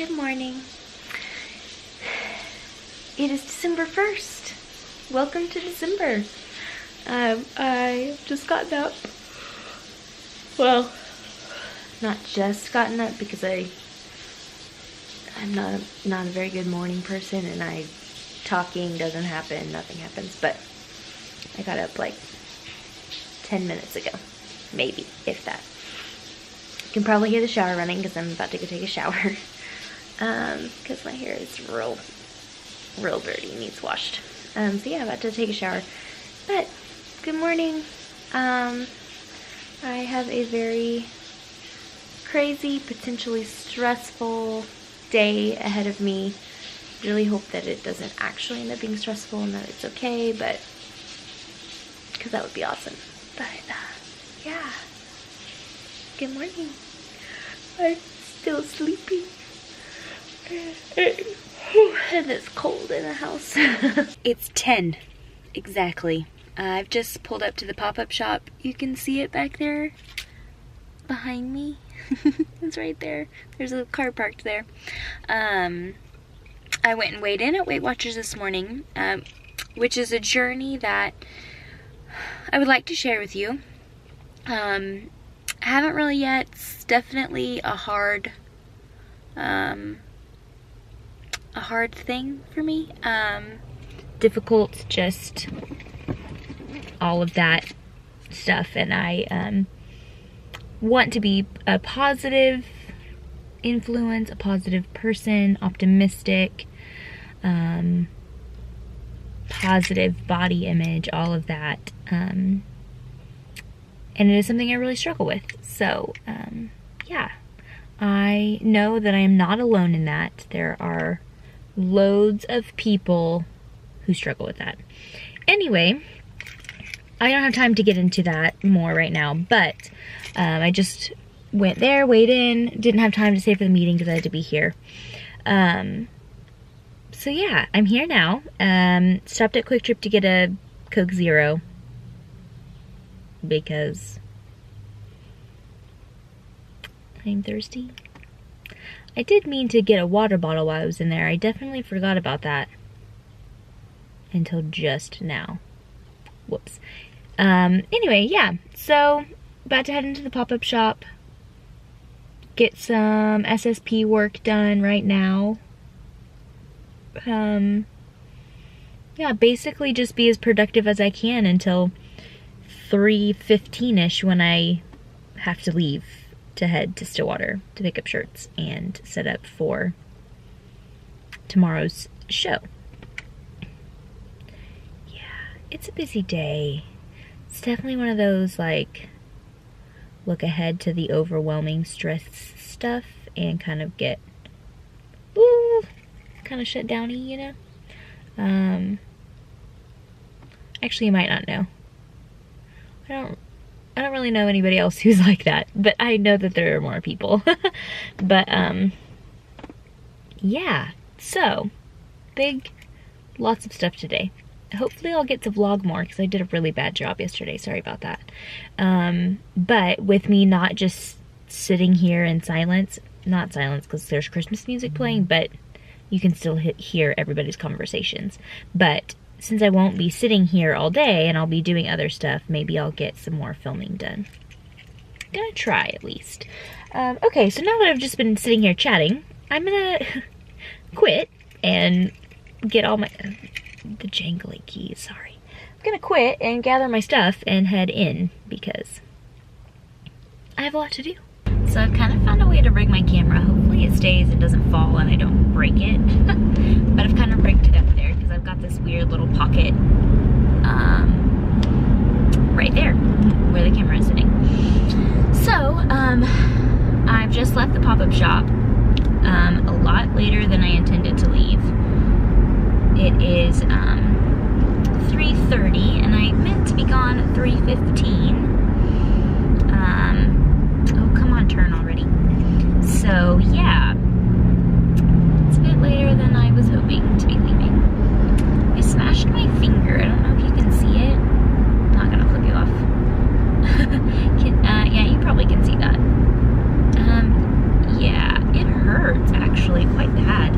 Good morning. It is December 1st. Welcome to December. I just gotten up. Well, not just gotten up because I'm not a very good morning person, and talking doesn't happen, nothing happens, but I got up like 10 minutes ago, maybe, if that. You can probably hear the shower running because I'm about to go take a shower. Because my hair is real dirty, needs washed. So yeah, about to take a shower. But, good morning. I have a very crazy, potentially stressful day ahead of me. Really hope that it doesn't actually end up being stressful and that it's okay, but, because that would be awesome. But, yeah. Good morning. I'm still sleepy. And it's cold in the house. It's 10 exactly. I've just pulled up to the pop-up shop. You can see it back there behind me. It's right there. There's a car parked there. I went and weighed in at Weight Watchers this morning, which is a journey that I would like to share with you. I haven't really yet. It's definitely a hard thing for me. Difficult, just all of that stuff, and I want to be a positive influence, a positive person, optimistic, positive body image, all of that, and it is something I really struggle with. So yeah, I know that I am not alone in that. There are loads of people who struggle with that. Anyway, I don't have time to get into that more right now, but I just went there, weighed in, didn't have time to stay for the meeting because I had to be here. So yeah, I'm here now. Stopped at Quick Trip to get a Coke Zero because I'm thirsty. I did mean to get a water bottle while I was in there. I definitely forgot about that until just now. Whoops. Anyway, yeah. So, about to head into the pop-up shop. Get some SSP work done right now. Yeah, basically just be as productive as I can until 3:15ish when I have to leave to head to Stillwater to pick up shirts and set up for tomorrow's show. Yeah, it's a busy day. It's definitely one of those, like, look ahead to the overwhelming stress stuff and kind of get, kind of shut downy, you know? Actually, you might not know. I don't really know anybody else who's like that, but I know that there are more people. But, yeah. So, lots of stuff today. Hopefully I'll get to vlog more because I did a really bad job yesterday. Sorry about that. But with me not just sitting here in silence, not silence because there's Christmas music playing, but you can still hear everybody's conversations. But since I won't be sitting here all day and I'll be doing other stuff, maybe I'll get some more filming done. Gonna try at least. Okay, so now that I've just been sitting here chatting, I'm gonna quit and get all the jangly keys, sorry. I'm gonna quit and gather my stuff and head in because I have a lot to do. So I've kind of found a way to rig my camera. Hopefully it stays, it doesn't fall, and I don't break it. But I've kind of rigged it up there because I've got this weird little pocket right there where the camera is sitting. So, I've just left the pop-up shop a lot later than I intended to leave. It is 3:30 and I meant to be gone at 3:15. Oh, come on, turn already. So, yeah. It's a bit later than I was hoping to be leaving. I smashed my finger. I don't know if you can see it. I'm not gonna flip you off. Yeah, you probably can see that. Yeah, actually quite bad.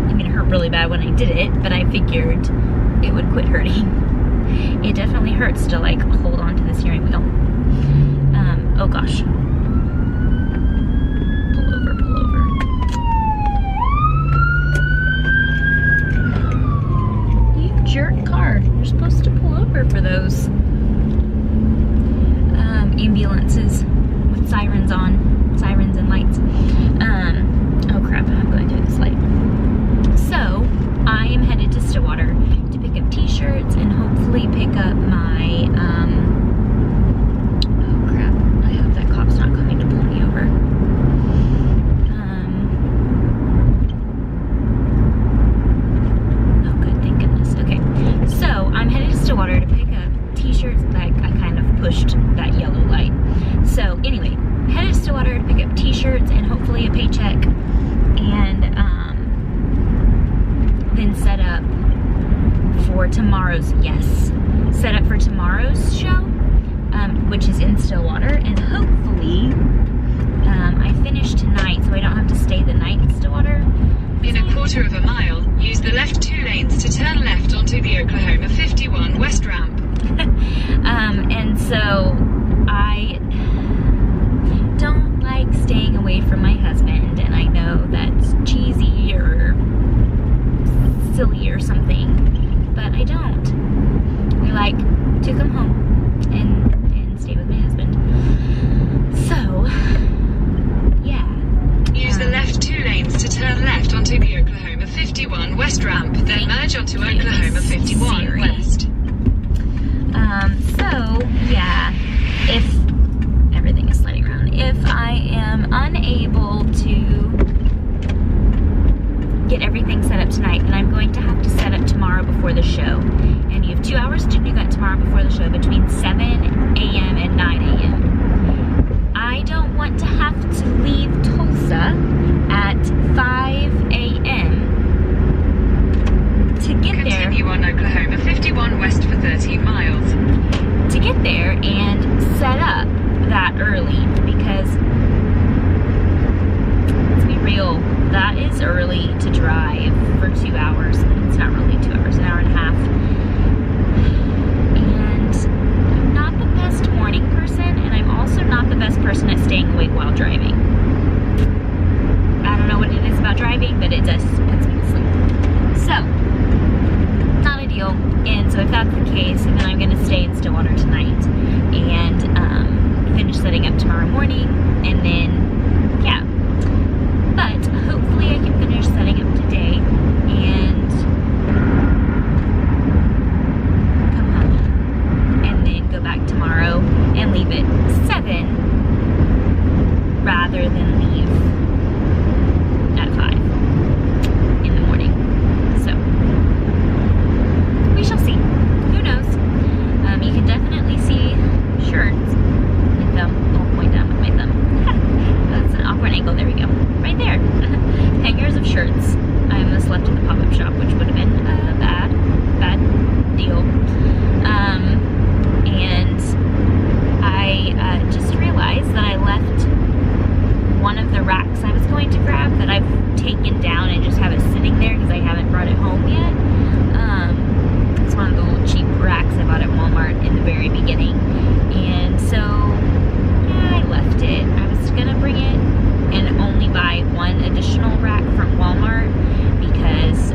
I mean, it hurt really bad when I did it, but I figured it would quit hurting. It definitely hurts to like hold on to the steering wheel. Oh gosh. Pull over, pull over. You jerk car. You're supposed to pull over for those ambulances with sirens on. Sirens and lights. Oh crap, I'm going through this light. So, I am headed to Stillwater to pick up t-shirts and hopefully pick up my, oh crap, I hope that cop's not coming to pull me over. Oh good, thank goodness. Okay, so I'm headed to Stillwater to pick up t-shirts that I kind of pushed that yellow light. So anyway, headed to Stillwater to pick up t-shirts and hopefully a paycheck, and then set up for tomorrow's, set up for tomorrow's show, which is in Stillwater, and hopefully I finish tonight so I don't have to stay the night in Stillwater. In a quarter of a mile, use the left 2 lanes to turn left onto the Oklahoma 51 West ramp. And so I don't like staying away from my husband, and I know that's cheesy or silly or something, but I don't. I like to come home and stay with my husband. So, yeah. Use the left 2 lanes to turn left onto the Oklahoma 51 West ramp, then merge onto Oklahoma 51 West. So, yeah, if everything is sliding around, if I am unable to get everything set up tonight, then I'm going to have to set up tomorrow before the show. And you have 2 hours to do that tomorrow before the show, between 7 a.m. and 9 a.m. I don't want to have to leave Tulsa at 5 a.m. to get there. Continue on Oklahoma 51 West for 13 miles. To get there and set up that early, because let's be real, that is early to drive for 2 hours. It's not really 2 hours, an hour and a half. And I'm not the best morning person, and I'm also not the best person at staying awake while driving. I don't know what it is about driving, but it just puts me to sleep. So, not ideal. And so if that's the case, then I'm going to stay in Stillwater tonight and finish setting up tomorrow morning, and then, yeah. But hopefully I can finish setting up today and come home and then go back tomorrow and leave at 7 rather than leave at 5 in the morning. So, we shall see. Who knows? You can definitely see shirts. My thumb. I'll point down with my thumb. That's an awkward angle. There we go. Right there. Hangers of shirts. I almost left in the pop-up shop, which would have been a bad deal. And I just realized that I left one of the racks I was going to grab that I've taken down and just have it sitting there because I haven't brought it home yet. It's one of the little cheap racks I bought at Walmart in the very beginning. And so, yeah, I left it. I was gonna bring it and only buy one additional rack from Walmart because,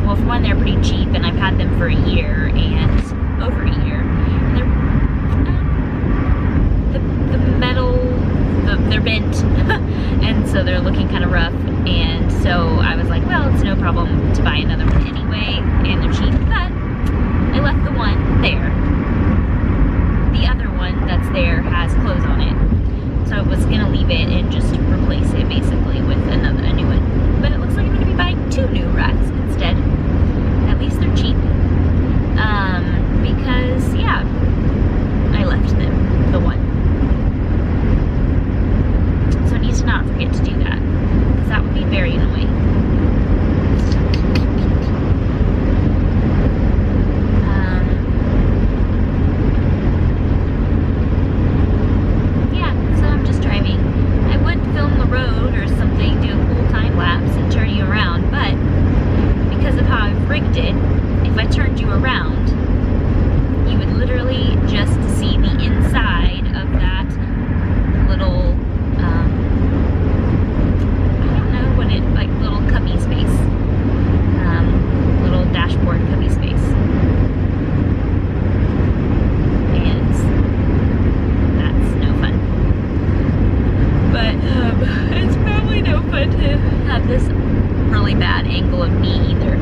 well, for one, they're pretty cheap, and I've had them for a year and over a year. And they're, the metal, they're bent, and so they're looking kind of rough. And so I was like, well, it's no problem to buy another one anyway, and they're cheap. But I left the one there. The other one that's there has clothes on it. So I was gonna leave it and just replace it basically with a new one. But it looks like I'm gonna be buying 2 new racks instead. At least they're cheap. Because yeah, I left the one. So I need to not forget to do that, because that would be very annoying. But it's probably no fun to have this really bad angle of me either.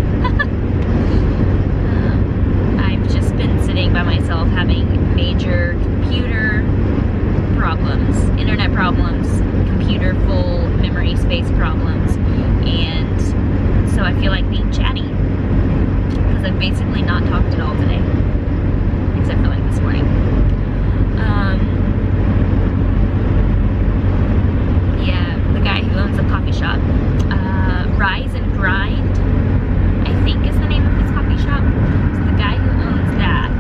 I've just been sitting by myself having major computer problems, internet problems, computer full memory space problems, and so I feel like being chatty because I've basically not talked at all today, except for like this morning. Yeah, the guy who owns the coffee shop, Rise and Grind, I think is the name of his coffee shop. So the guy who owns that,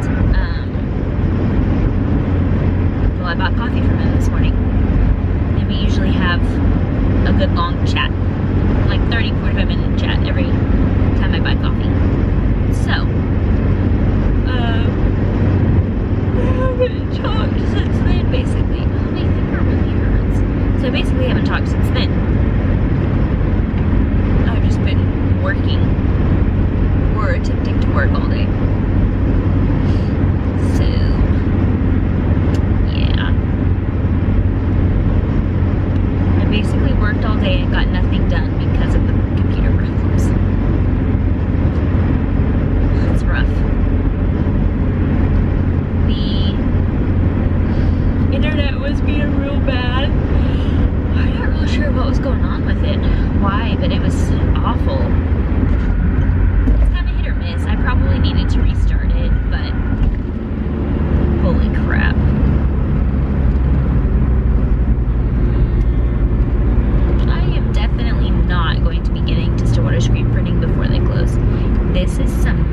well, I bought coffee from him this morning, and we usually have a good long chat, like 30-45 minute chat every time I buy coffee. So, I haven't talked since then, basically. Oh, my finger really hurts. So I basically haven't talked since then. I've just been working, or attempting to work all day. So, yeah. I basically worked all day and got nothing done because of the computer problems. It's rough. The internet was being real bad. I'm not really sure what was going on with it, why, but it was awful. It's kind of hit or miss. I probably needed to restart it, but holy crap. I am definitely not going to be getting to Stillwater screen printing before they close. This is some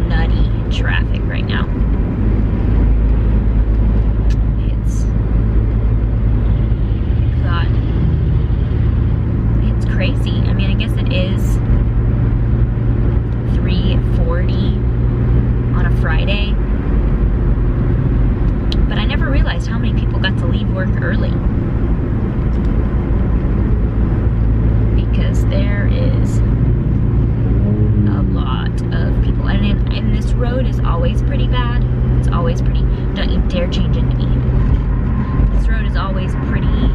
nutty traffic right now. It's, God, it's crazy. I mean, I guess it is 3:40 on a Friday, but I never realized how many people got to leave work early. Because there is a lot of people, and this road is always pretty bad. It's always pretty, don't you dare change into me. This road is always pretty,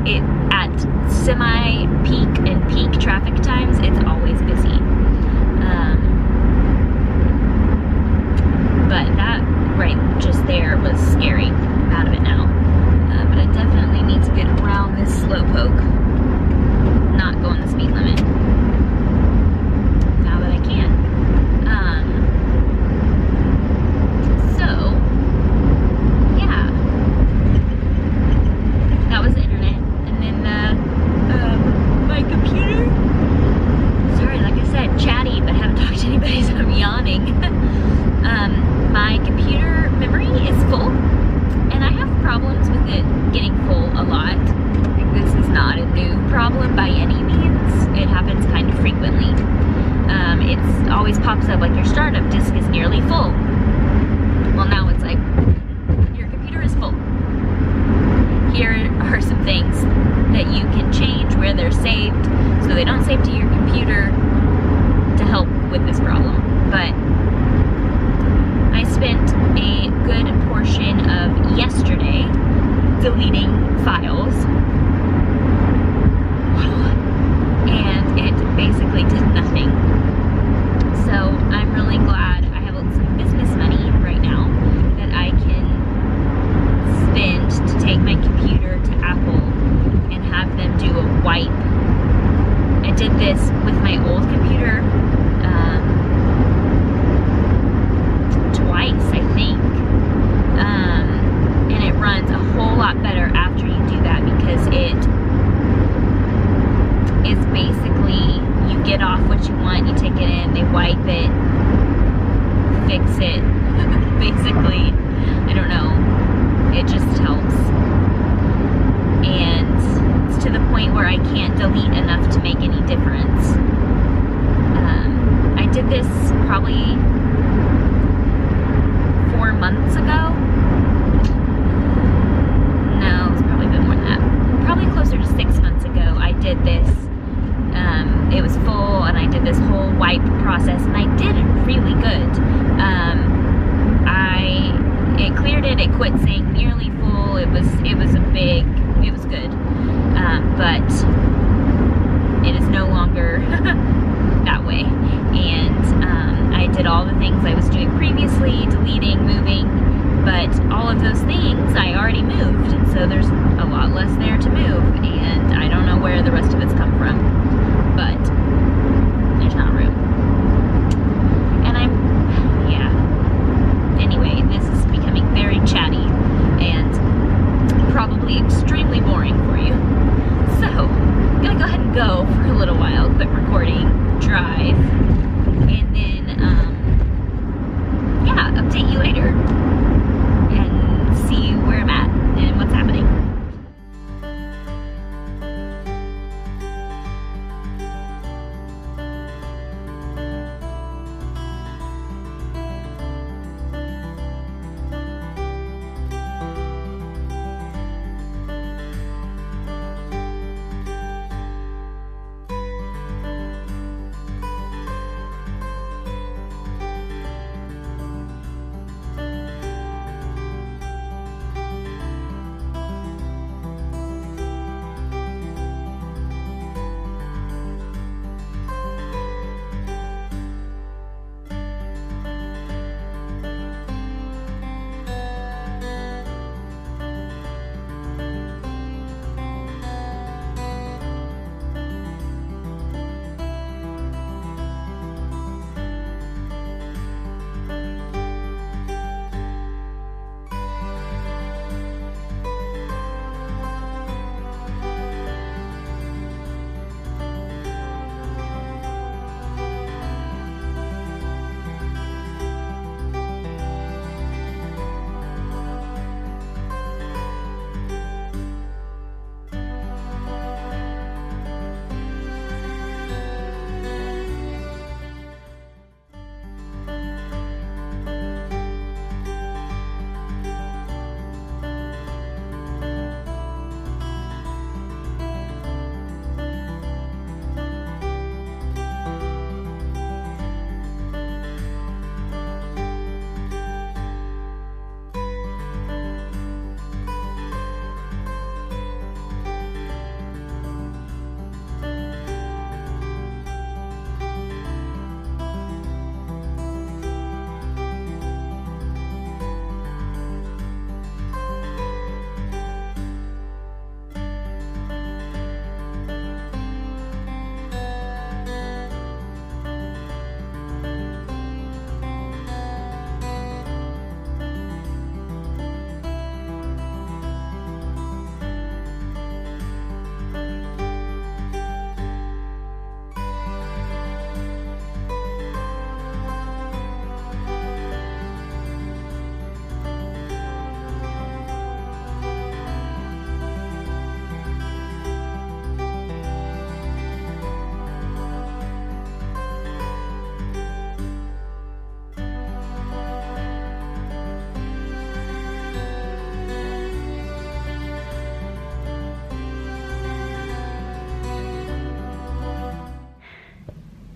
it at semi-peak and peak traffic times, it's always busy. But that right just there was scary. I'm out of it now. But I definitely need to get around this slowpoke, not going the speed limit, now that I can. So, yeah, that was the internet. And then my computer, sorry, like I said, chatty, but haven't talked to anybody, so I'm yawning. My computer memory is full, and I have problems with it getting full a lot. This is not a new problem by any means. It happens kind of frequently. It always pops up like your startup disk is nearly full. Well, now it's like, your computer is full. Here are some things that you can change where they're saved so they don't save to your computer to help with this problem. But I spent a good portion of yesterday deleting files, and it basically did nothing. So I'm really glad I have some business money right now that I can spend to take my computer to Apple and have them do a wipe. I did this with my old computer twice, I think. And it runs a whole lot better after you do that, because it is basically, you get off what you want, you take it in, they wipe it, fix it, basically, I don't know, it just helps. And it's to the point where I can't delete enough to make any difference. I did this probably 4 months ago. No, it's probably been more than that. Probably closer to 6 months ago, I did this. It was full, and I did this whole wipe process, and I did really good. It cleared it, it quit saying nearly beautiful. It was good. But it is no longer that way. And I did all the things I was doing previously, deleting, moving, but all of those things I already moved, and so there's a lot less there to move, and I don't know where the rest of it's come from, but there's not room. And anyway, this is becoming very chatty and probably extremely boring for you. So, I'm gonna go ahead and go for a little while, quit recording, drive, and then, update you later and see where I'm at and what's happening.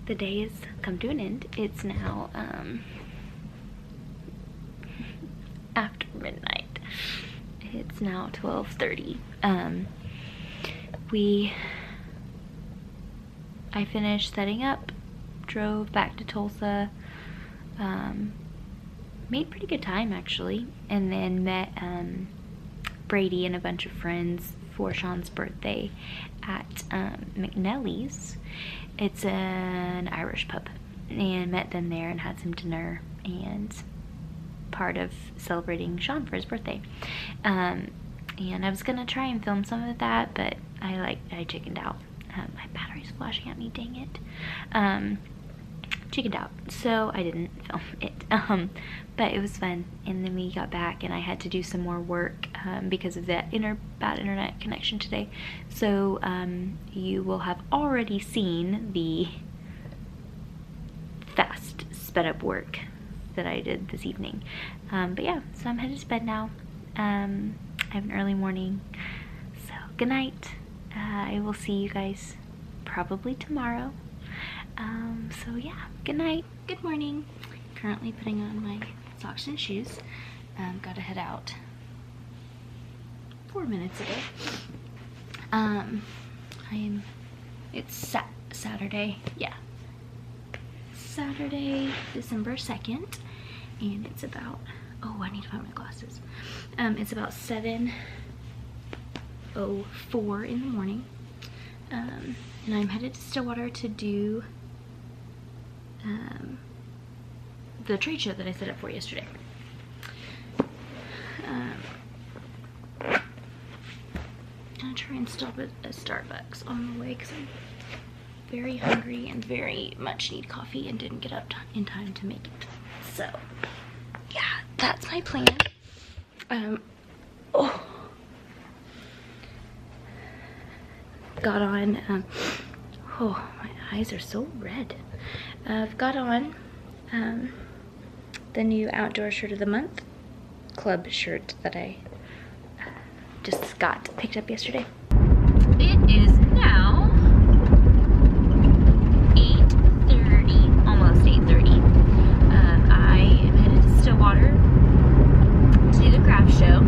The day has come to an end. It's now after midnight. It's now 12:30. I finished setting up, drove back to Tulsa, made pretty good time actually, and then met Brady and a bunch of friends for Sean's birthday at McNally's. It's an Irish pub, and met them there and had some dinner and part of celebrating Sean for his birthday. And I was gonna try and film some of that, but I chickened out. My battery's flashing at me, dang it. Chickened out, so I didn't film it. But it was fun, and then we got back and I had to do some more work because of that bad internet connection today. So you will have already seen the fast sped up work that I did this evening. But yeah, so I'm headed to bed now. I have an early morning, so good night. I will see you guys probably tomorrow. So yeah, good night. Good morning. Currently putting on my socks and shoes. Gotta head out. 4 minutes ago. It's Saturday, yeah. Saturday, December 2nd, and it's about, oh, I need to find my glasses. It's about 7:04 in the morning, and I'm headed to Stillwater to do the trade show that I set up for yesterday. I'm gonna try and stop at a Starbucks on the way because I'm very hungry and very much need coffee and didn't get up in time to make it. So yeah, that's my plan. Got on, oh, my eyes are so red. I've got on the new outdoor shirt of the month club shirt that I just picked up yesterday. It is now 8:30, almost 8:30. I am headed to Stillwater to do the craft show.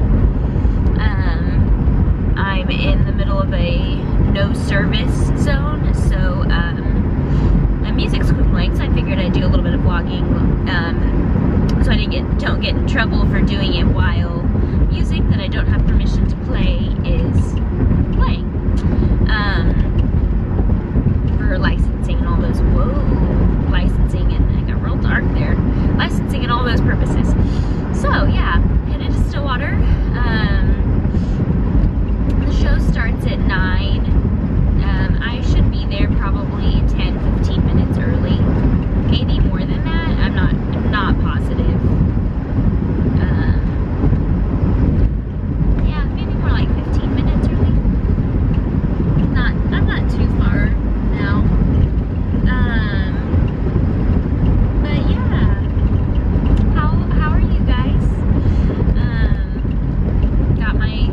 I'm in the middle of a no service zone, so my music's quit playing, so I figured I'd do a little bit of vlogging, so I don't get in trouble for doing it while music that I don't have permission to play is playing. For licensing and all those, licensing, and it got real dark there. Licensing and all those purposes. So yeah, headed to Stillwater. The show starts at 9. I should be there probably 10-15 minutes early. Maybe more than that. I'm not positive. Yeah, maybe more like 15 minutes early. I'm not too far now. But yeah. How are you guys? Got my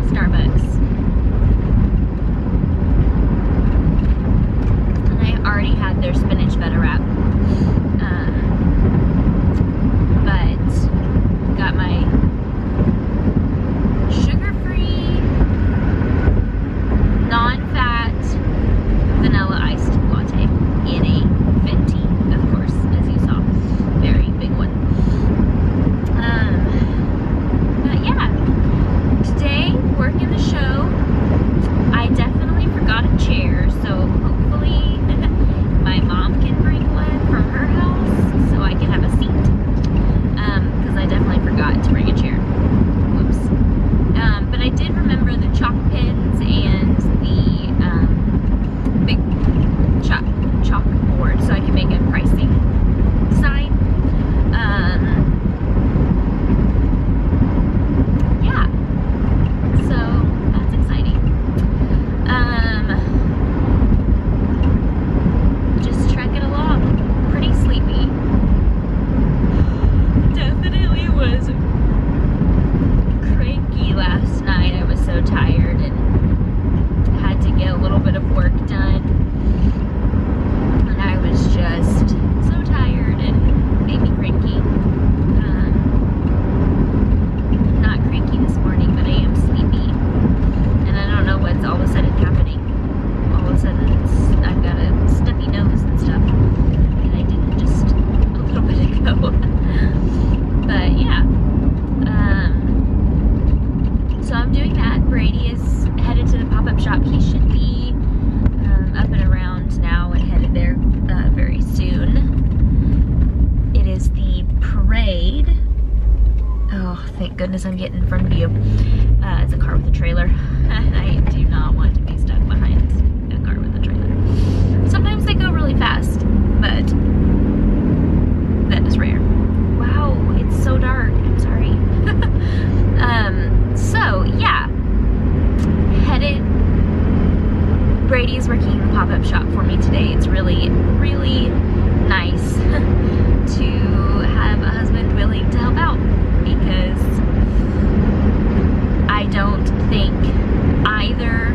Starbucks. And I already had their spinach feta wrap. But got my sugar-free, non-fat vanilla iced latte in a venti, of course, as you saw. Very big one. But yeah, today, working the show, I definitely forgot a chair, so hopefully my mom can bring one from her house so I can have a seat. Because I definitely forgot to bring a chair. Whoops. But I did remember the chalk pens and the big chalkboard so I can make a pricing sign. Yeah. So that's exciting. Just trekking along. Pretty sleepy. Definitely was cranky last night. I was so tired and had to get a little bit of work done. And I was just so tired and made me cranky. Not cranky this morning, but I am sleepy. And I don't know what's all of a sudden happening. All of a sudden I've got a stuffy nose and stuff. And I didn't just a little bit ago. But yeah. So I'm doing that. Brady is headed to the pop-up shop. He should be up and around now and headed there very soon. It is the parade. Oh, thank goodness I'm getting in front of you. It's a car with a trailer. I do not want to be stuck behind a car with a trailer. Sometimes they go really fast, but that is rare. Wow, it's so dark. I'm sorry. So yeah, headed. Brady's working in the pop-up shop for me today. It's really, really nice to have a husband willing to help out, because I don't think either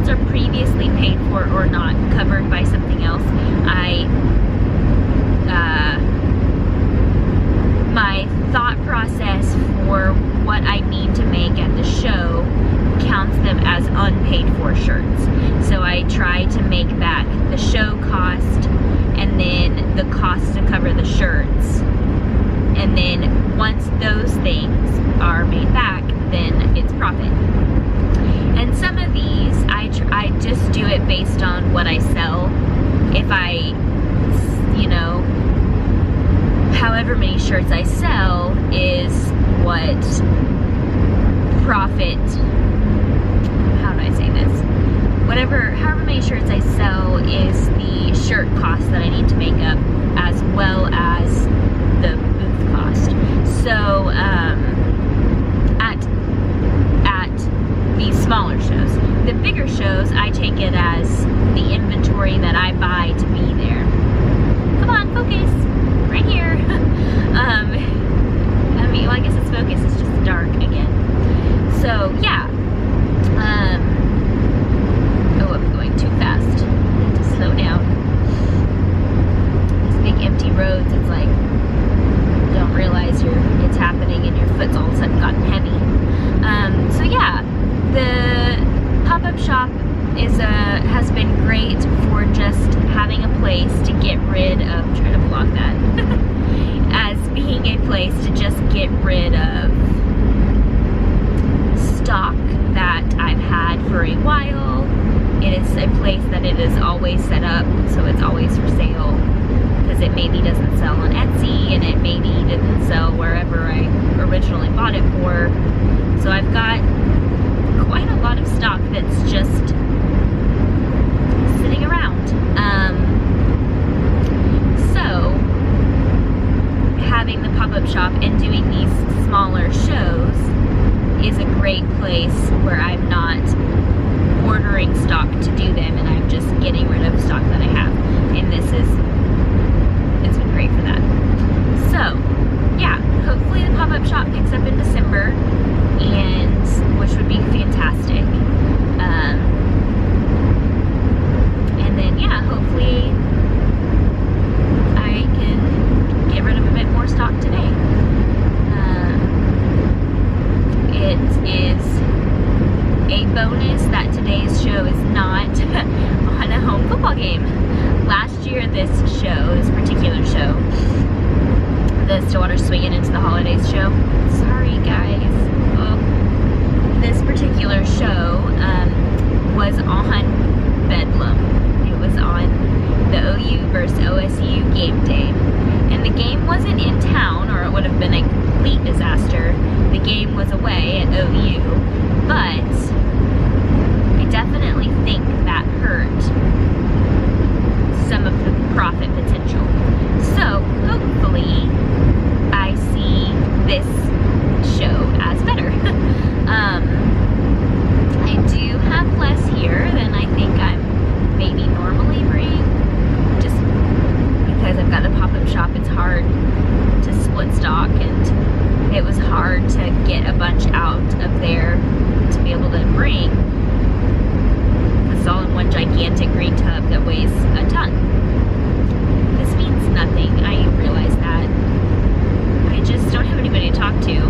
shirts are previously paid for or not covered by something else, my thought process for what I need to make at the show counts them as unpaid for shirts. So I try to make back the show cost and then the cost to cover the shirts. And then once those things are made back, then it's profit. And some of these, I just do it based on what I sell. If I, you know, however many shirts I sell is what profit, how do I say this? However many shirts I sell is the shirt cost that I need to make up, as well as the booth cost. So, at these smaller shows. The bigger shows, I take it as the inventory that I buy to be there. Come on, focus! Right here. I mean, well, I guess it's focus, it's just dark again. So, yeah. Oh, I'm going too fast. I need to slow down. These big empty roads, it's like, you don't realize it's happening and your foot's all of a sudden gotten heavy. So yeah, the pop-up shop has been great for just having a place to get rid of, try to block that, as being a place to just get rid of stock that I've had for a while. It is a place that it is always set up, so it's always for sale, because it maybe doesn't sell on Etsy, and it maybe didn't sell wherever I originally bought it for. So I've got quite a lot of stock that's just sitting around. So having the pop-up shop and doing these smaller shows is a great place where I'm not ordering stock to do them, and I'm just getting rid of stock that I have. And it's been great for that. So yeah, hopefully the pop-up shop picks up in December, and which would be fantastic. And then yeah, hopefully I can get rid of a bit more stock today. It is a bonus that today's show is not on a home football game. Last year, this particular show, the Stillwater Swinging Into the Holidays show, sorry guys, this particular show was on Bedlam. It was on the OU versus OSU game day. And the game wasn't in town, or it would have been a complete disaster. The game was away at OU, but I definitely think that hurt some of the profit potential. So hopefully I see this show as better. I do have less here than I think I'm maybe normally bring, just because I've got the pop-up shop. It's hard to split stock, and it was hard to get a bunch out of there to be able to bring. It's all in one gigantic green tub that weighs a ton. This means nothing. I realize that. I just don't have anybody to talk to.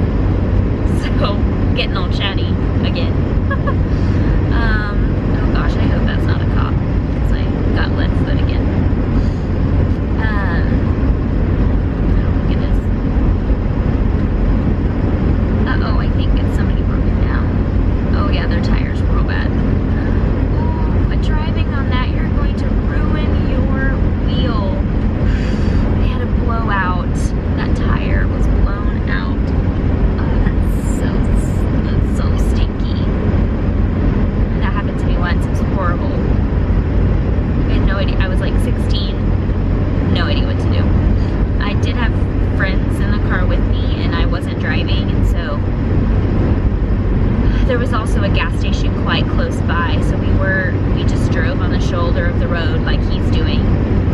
So, getting all chatty again. Oh gosh, I hope that's not a cop, because I got left foot again. Oh my goodness. Uh-oh, I think it's somebody broken down. Oh yeah, their tires were real bad. Oh, quit driving on that. You're going to ruin your wheel. They had a blowout. That tire was blown out. That's so stinky. That happened to me once. It was horrible. I had no idea. I was like 16. No idea what to do. I did have friends in the car with me, and I wasn't driving, and so there was also a gas station quite close by, so we just drove on the shoulder of the road like he's doing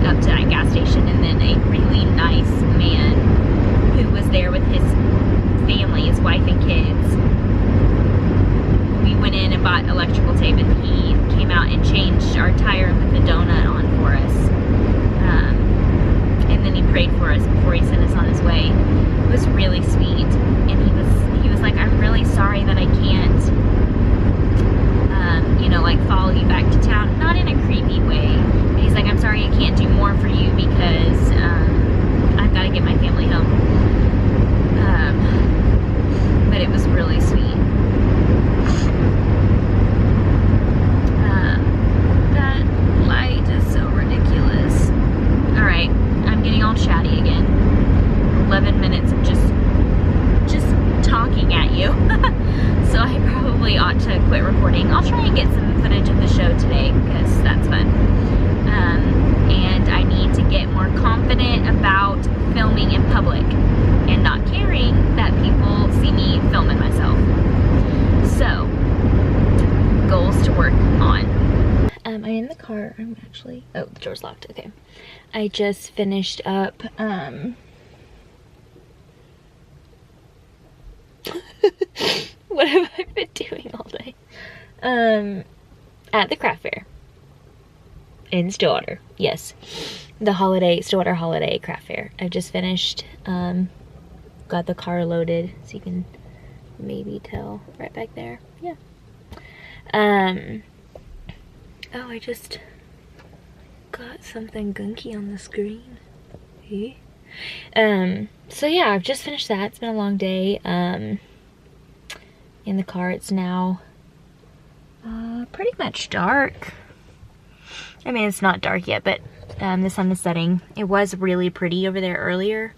up to that gas station, and then a really nice man who was there with his family, his wife and kids, we went in and bought electrical tape, and he came out and changed our tire and put the donut on for us. And then he prayed for us before he sent us on his way. It was really sweet, and he was like, I'm really sorry that I can't, you know, like follow you back to town. Not in a creepy way, but he's like, I'm sorry I can't do more for you because I've got to get my family home. But it was really sweet. That light is so ridiculous. Alright, I'm getting all chatty again. 11 minutes of just talking at you. So I probably ought to quit recording. I'll try and get some footage of the show today because that's fun. And I need to get more confident about filming in public and not caring that people see me filming myself. So, goals to work on. I'm in the car. I'm actually, oh, the door's locked. Okay. I just finished up, what have I been doing all day? At the craft fair in Stillwater. Yes, the Stillwater holiday craft fair. I've just finished. Got the car loaded, so you can maybe tell right back there. Yeah. Oh, I just got something gunky on the screen. So yeah, I've just finished that. It's been a long day. In the car, it's now pretty much dark. I mean, it's not dark yet, but the sun is setting. It was really pretty over there earlier.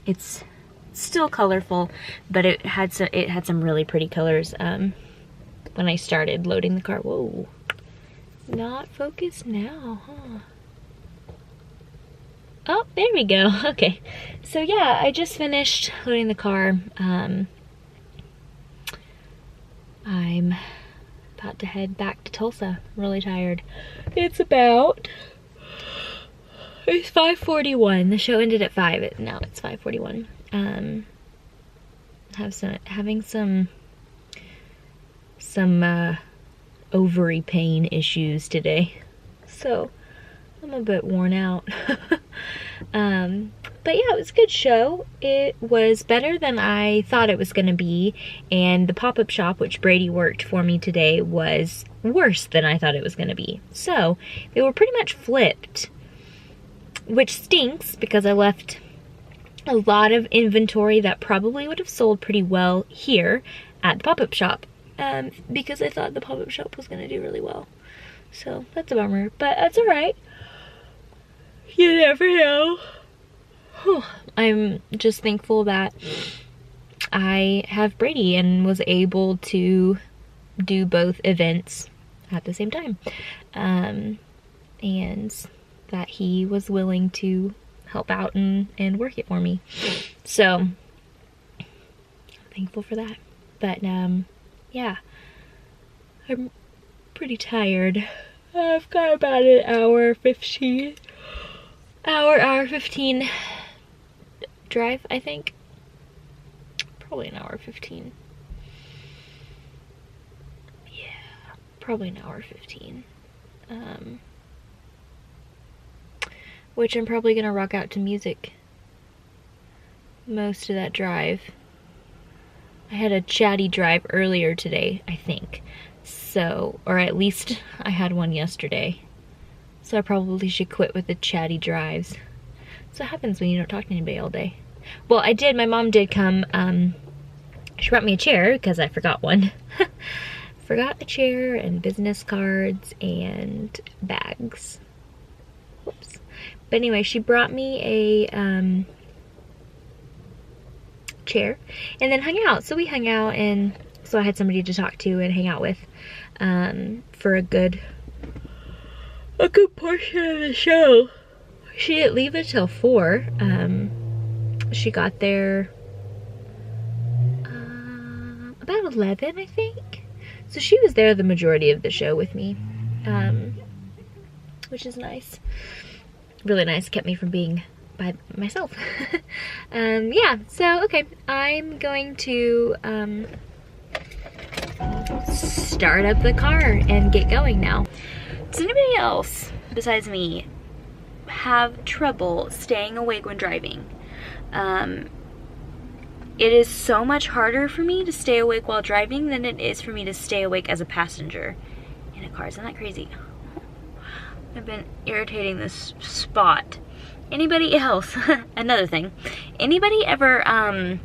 It's still colorful, but it had some really pretty colors when I started loading the car. Whoa, not focused now, huh? Oh, there we go. Okay, so yeah, I just finished loading the car. I'm about to head back to Tulsa. I'm really tired. It's 5:41. The show ended at 5. Now it's 5:41. Having some ovary pain issues today, so I'm a bit worn out. But yeah, it was a good show. It was better than I thought it was gonna be, and the pop-up shop, which Brady worked for me today, was worse than I thought it was gonna be. So they were pretty much flipped, which stinks because I left a lot of inventory that probably would have sold pretty well here at the pop-up shop, because I thought the pop-up shop was gonna do really well. So that's a bummer, but that's all right. You never know. I'm just thankful that I have Brady and was able to do both events at the same time. And that he was willing to help out and work it for me. So, I'm thankful for that. But, yeah. I'm pretty tired. I've got about an hour 15 drive, I think. Probably an hour 15. Yeah, probably an hour 15. Which I'm probably gonna rock out to music most of that drive. I had a chatty drive earlier today, I think. So, or at least I had one yesterday. So I probably should quit with the chatty drives. That's what happens when you don't talk to anybody all day. Well, I did. My mom did come. She brought me a chair because I forgot one. Forgot a chair and business cards and bags. Whoops. But anyway, she brought me a chair and then hung out. So we hung out, and so I had somebody to talk to and hang out with for a good portion of the show. She didn't leave until 4. She got there about 11, I think. So she was there the majority of the show with me, which is nice. Really nice. Kept me from being by myself. Yeah, so okay, I'm going to start up the car and get going now. Does anybody else besides me have trouble staying awake when driving? It is so much harder for me to stay awake while driving than it is for me to stay awake as a passenger in a car. Isn't that crazy? I've been irritating this spot. Anybody else? Another thing. Anybody ever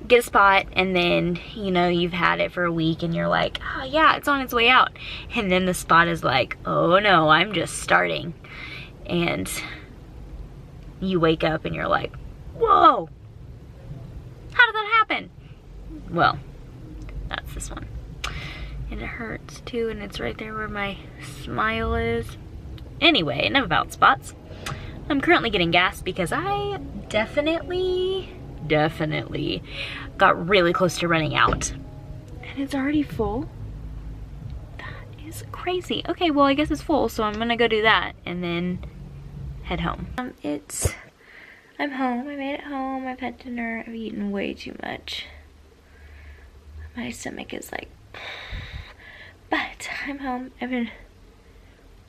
get a spot and then, you know, you've had it for a week and you're like, oh yeah, it's on its way out. And then the spot is like, oh no, I'm just starting. And you wake up and you're like, whoa, how did that happen? Well, that's this one. And it hurts too, and it's right there where my smile is. Anyway, enough about spots. I'm currently getting gas because I definitely got really close to running out. And it's already full. That is crazy. Okay, well I guess it's full, so I'm gonna go do that and then head home. I'm home, I made it home, I've had dinner, I've eaten way too much. My stomach is like, but I'm home. I've been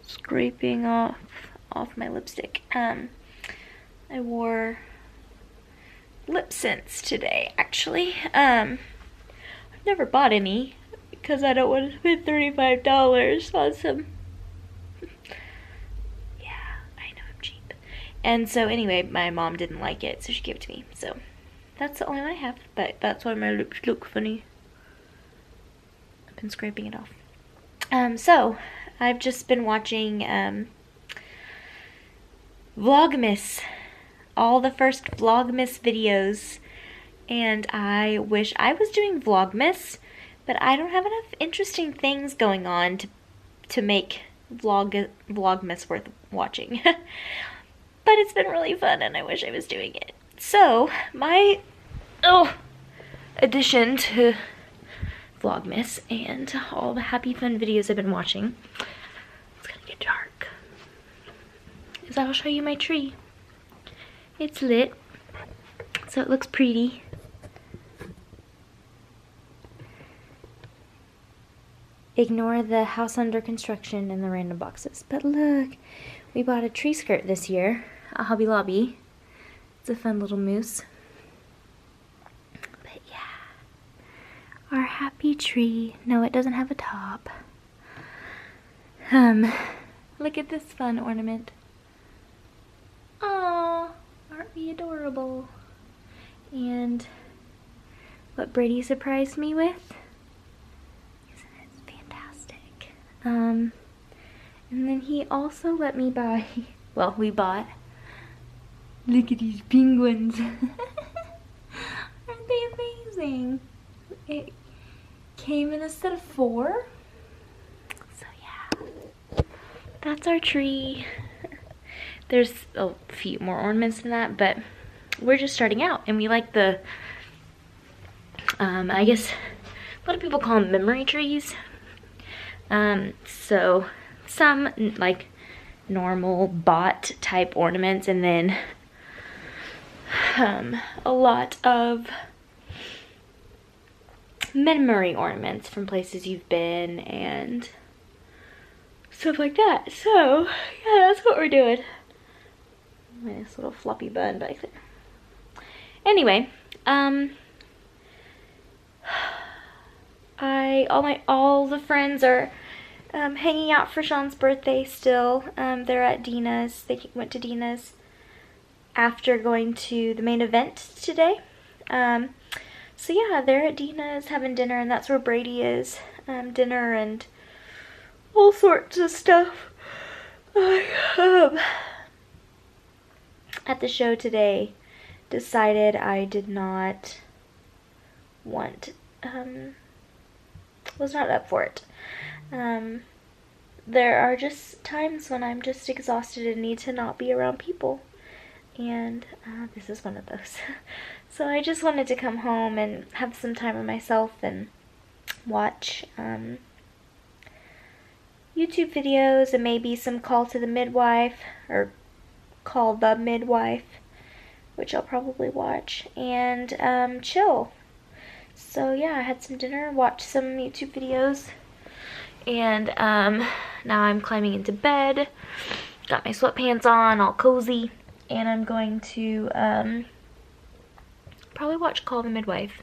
scraping off my lipstick. I wore lip scents today, actually. I've never bought any because I don't want to spend $35 on some. Yeah, I know I'm cheap. And so anyway, my mom didn't like it, so she gave it to me. So that's the only one I have, but that's why my lips look funny. I've been scraping it off. So I've just been watching Vlogmas, all the first Vlogmas videos, and I wish I was doing Vlogmas, but I don't have enough interesting things going on to make Vlogmas worth watching. But it's been really fun and I wish I was doing it. So my addition to Vlogmas and all the happy fun videos I've been watching, it's gonna get dark, is I'll show you my tree. It's lit, so it looks pretty. Ignore the house under construction and the random boxes. But look, we bought a tree skirt this year at Hobby Lobby. It's a fun little moose. But yeah, our happy tree. No, it doesn't have a top. Look at this fun ornament. Aww, aren't we adorable? And what Brady surprised me with, isn't it fantastic? And then he also let me buy, well, we bought, look at these penguins. Aren't they amazing? It came in a set of 4. So yeah, that's our tree. There's a few more ornaments than that, but we're just starting out, and we like the, I guess a lot of people call them memory trees. So some like normal bought type ornaments, and then a lot of memory ornaments from places you've been and stuff like that. So yeah, that's what we're doing. Nice little floppy bun back there. Anyway, all the friends are hanging out for Sean's birthday still. They're at Dina's. They went to Dina's after going to the main event today. So yeah, they're at Dina's having dinner, and that's where Brady is. Dinner and all sorts of stuff. At the show today, decided I did not want, was not up for it. There are just times when I'm just exhausted and need to not be around people, and this is one of those. So I just wanted to come home and have some time with myself and watch YouTube videos and maybe some Call to the Midwife, or Call the Midwife, which I'll probably watch, and chill. So yeah, I had some dinner, watched some YouTube videos, and now I'm climbing into bed. Got my sweatpants on, all cozy, and I'm going to probably watch Call the Midwife.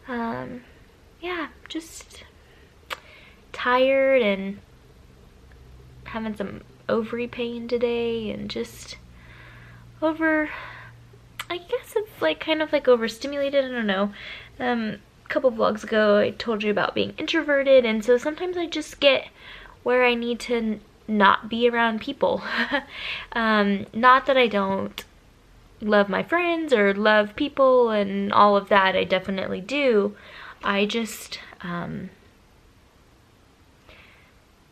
Yeah, just tired and having some ovary pain today, and just I guess it's like kind of like overstimulated, I don't know. A couple vlogs ago I told you about being introverted, and so sometimes I just get where I need to not be around people. Not that I don't love my friends or love people and all of that, I definitely do. I just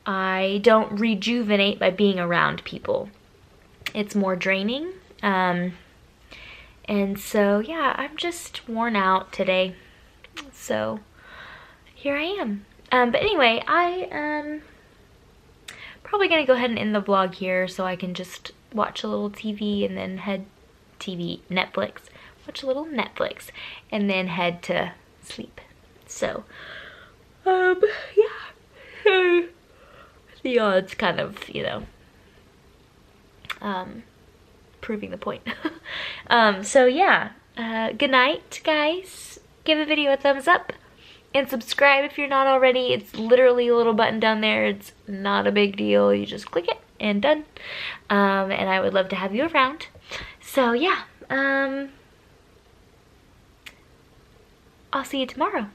I don't rejuvenate by being around people. It's more draining. And so yeah, I'm just worn out today. So here I am. But anyway, I am probably gonna go ahead and end the vlog here so I can just watch a little TV and then Netflix, watch a little Netflix, and then head to sleep. So, yeah, the odds kind of, you know, proving the point. So yeah, good night, guys. Give the video a thumbs up and subscribe if you're not already. It's literally a little button down there. It's not a big deal. You just click it and done. And I would love to have you around. So yeah, I'll see you tomorrow.